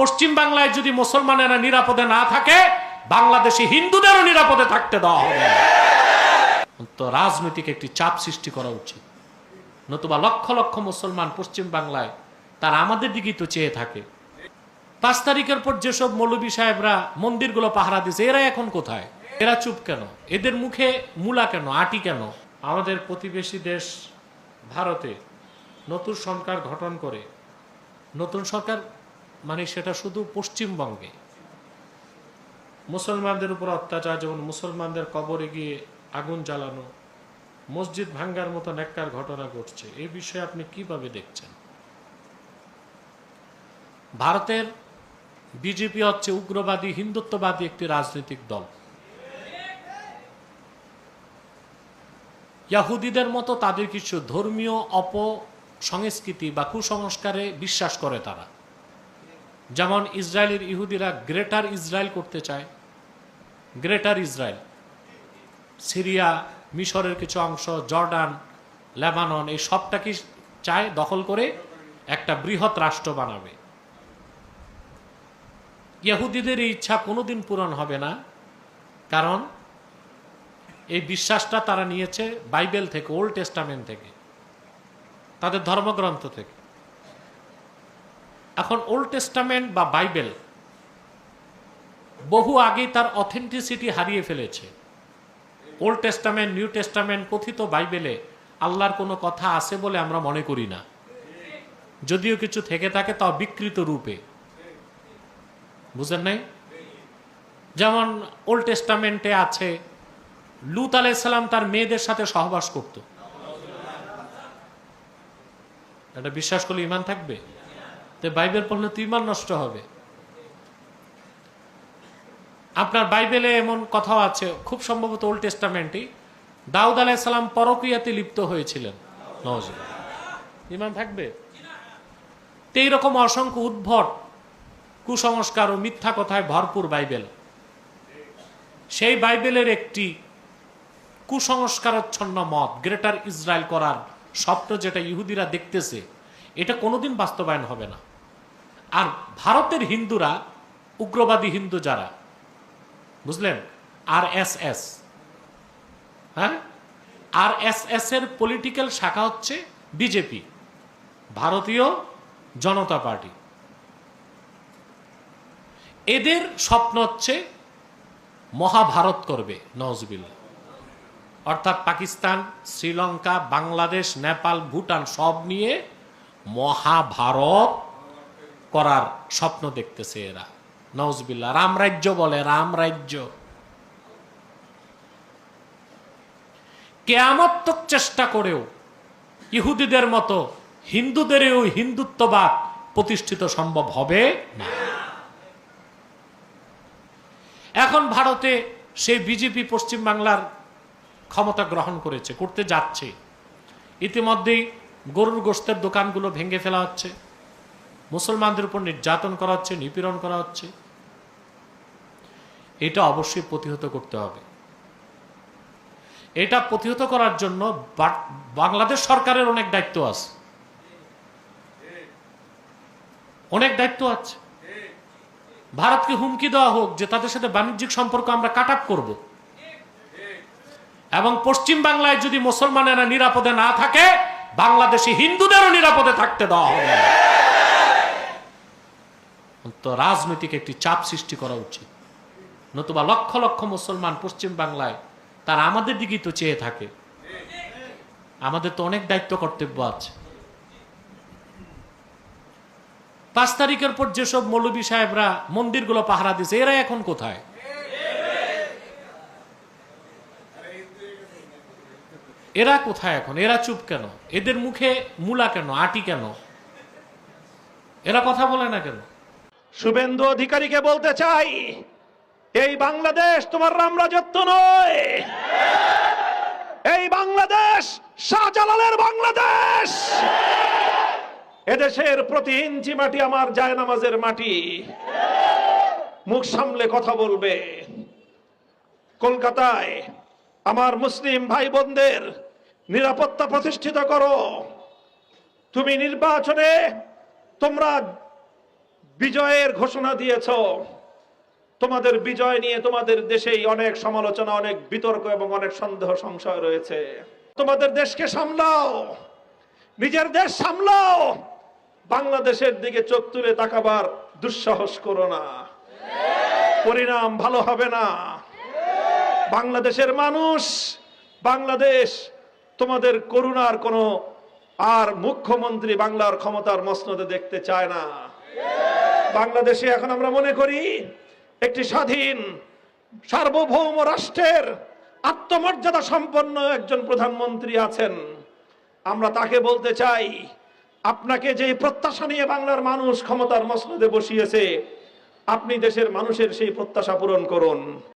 পশ্চিম বাংলায় যদি মুসলমানেরা নিরাপদে না থাকে, বাংলাদেশে হিন্দুদেরও নিরাপদে থাকতে দেওয়া হবে না। তো রাজনৈতিক একটি চাপ সৃষ্টি করা উচিত, নতুবা লক্ষ লক্ষ মুসলমান পশ্চিম বাংলায় তারা আমাদের দিকেই তো চেয়ে থাকে। 5 তারিখের পর যেসব মৌলবী সাহেবরা মন্দিরগুলো পাহারা দিয়েছে, এরা এখন কোথায়? এরা চুপ কেন? এদের মুখে মূলা কেন, আটি কেন? আমাদের প্রতিবেশী দেশ ভারতে নতুন সরকার গঠন করে, নতুন সরকার মানে সেটা শুধু পশ্চিমবঙ্গে মুসলমানদের উপর অত্যাচার, যেমন মুসলমানদের কবরে গিয়ে আগুন জ্বালানো, মসজিদ ভাঙ্গার মতো নেককার ঘটনা ঘটছে। এই বিষয়ে আপনি কিভাবে দেখছেন? ভারতের বিজেপি হচ্ছে উগ্রবাদী হিন্দুত্ববাদী একটি রাজনৈতিক দল। ইয়াহুদিদের মতো তাদের কিছু ধর্মীয় অপসংস্কৃতি বা কুসংস্কারে বিশ্বাস করে তারা। যেমন ইসরায়েলের ইহুদিরা গ্রেটার ইসরায়েল করতে চায়। গ্রেটার ইসরায়েল সিরিয়া, মিশরের কিছু অংশ, জর্ডান, লেবানন, এই সবটাকে চায় দখল করে একটা বৃহৎ রাষ্ট্র বানাবে। ইহুদিদের এই ইচ্ছা কোনোদিন পূরণ হবে না, কারণ এই বিশ্বাসটা তারা নিয়েছে বাইবেল থেকে, ওল্ড টেস্টামেন্ট থেকে, তাদের ধর্মগ্রন্থ থেকে। এখন ওল্ড টেস্টামেন্ট বা বাইবেল বহু আগেই তার অথেন্টিসিটি হারিয়ে ফেলেছে। ওল্ড টেস্টামেন্ট, নিউ টেস্টামেন্ট কথিত বাইবেলে আল্লাহর কোনো কথা আছে বলে আমরা মনে করি না, যদিও কিছু থেকে থাকে তাও বিকৃত রূপে। বুঝেন নাই? যেমন ওল্ড টেস্টামেন্টে আছে লূত আলাইহিস সালাম তার মেয়েদের সাথে সহবাস করত। এটা বিশ্বাস করলে ঈমান থাকবে? তো বাইবেল পড়লে তো ঈমান নষ্ট হবে। আপনার বাইবেলে এমন কথাও আছে, খুব সম্ভবত ওল্ড টেস্টামেন্টই, দাউদ আলাইহিস সালাম পরকীয়াতে লিপ্ত হয়েছিলেন। ঈমান থাকবে? তো এইরকম অসংখ্য উদ্ভট কুসংস্কার ও মিথ্যা কথায় ভরপুর বাইবেল। সেই বাইবেলের একটি কুসংস্কারচ্ছন্ন মত, গ্রেটার ইসরায়েল করার স্বপ্ন যেটা ইহুদিরা দেখতেছে, এটা কোনোদিন বাস্তবায়ন হবে না। আর ভারতের হিন্দুরা, উগ্রবাদী হিন্দু যারা, বুঝলেন, RSS, হ্যাঁ, RSS এর পলিটিক্যাল শাখা হচ্ছে বিজেপি, ভারতীয় জনতা পার্টি। এদের স্বপ্ন হচ্ছে মহাভারত করবে, নওয়াজবিল্লাহ। অর্থাৎ পাকিস্তান, শ্রীলঙ্কা, বাংলাদেশ, নেপাল, ভুটান সব নিয়ে মহাভারত করার স্বপ্ন দেখতেছে এরা, নওয়াজবিল্লাহ। রামরাজ্য বলে, রামরাজ্য। কেয়ামত চেষ্টা করেও ইহুদিদের মতো হিন্দুদেরও হিন্দুত্ববাদ প্রতিষ্ঠিত সম্ভব হবে না। এখন ভারতে সেই বিজেপি পশ্চিম বাংলার ক্ষমতা গ্রহণ করেছে, করতে যাচ্ছে। ইতিমধ্যেই গরুর গোশতের দোকানগুলো ভেঙে ফেলা হচ্ছে, মুসলমানদের উপর নির্যাতন করা হচ্ছে, নিপীড়ন করা হচ্ছে। এটা অবশ্যই প্রতিহত করতে হবে। এটা প্রতিহত করার জন্য বাংলাদেশ সরকারের অনেক দায়িত্ব আছে, অনেক দায়িত্ব আছে। ভারতকে হুমকি দেওয়া হোক যে তাদের সাথে বাণিজ্যিক সম্পর্ক আমরা কাট আপ করব, এবং পশ্চিম বাংলায় যদি মুসলমানেরা নিরাপদে না থাকে, বাংলাদেশে হিন্দুদেরও নিরাপদে থাকতে দেওয়া হবে না। তো রাজনৈতিক একটি চাপ সৃষ্টি করা উচিত, নতুবা লক্ষ লক্ষ মুসলমান পশ্চিম বাংলায় তারা আমাদের দিকেই তো চেয়ে থাকে। আমাদের তো অনেক দায়িত্ব কর্তব্য আছে। 5 তারিখের পর যেসব মৌলবী সাহেবরা মন্দিরগুলো পাহারা দিয়েছে, এরা এখন কোথায়? এরা কোথায় এখন? এরা চুপ কেন? এদের মুখে মূলা কেন, আটি কেন? এরা কথা বলে না কেন? শুভেন্দু অধিকারীকে বলতে চাই, এই বাংলাদেশ তোমার রামরাজত্ব নয়। এই বাংলাদেশ শাহজালালের বাংলাদেশ। এদেশের প্রতি ইঞ্চি মাটি আমার জায়নামাজের মাটি। মুখ সামলে কথা বলবে। কলকাতায় আমার মুসলিম ভাই বোনদের নিরাপত্তা প্রতিষ্ঠিত করো। তুমি নির্বাচনে তোমরা বিজয়ের ঘোষণা দিয়েছ, তোমাদের বিজয় নিয়ে তোমাদের দেশেই অনেক সমালোচনা, অনেক বিতর্ক এবং অনেক সন্দেহ সংশয় রয়েছে। তোমাদের দেশকে সামলাও, নিজের দেশ সামলাও, বাংলাদেশের দিকে চোখ তুলে তাকাবার দুঃসাহস করো না, পরিণাম ভালো হবে না। বাংলাদেশের মানুষ, বাংলাদেশ তোমাদের করুণার কোনো আর মুখ্যমন্ত্রী বাংলার ক্ষমতার মসনদে দেখতে চায় না। বাংলাদেশে এখন আমরা মনে করি একটি স্বাধীন সার্বভৌম রাষ্ট্রের আত্মমর্যাদা সম্পন্ন একজন প্রধানমন্ত্রী আছেন। আমরা তাকে বলতে চাই, আপনাকে যে প্রত্যাশা নিয়ে বাংলার মানুষ ক্ষমতার মসনদে বসিয়েছে, আপনি দেশের মানুষের সেই প্রত্যাশা পূরণ করুন।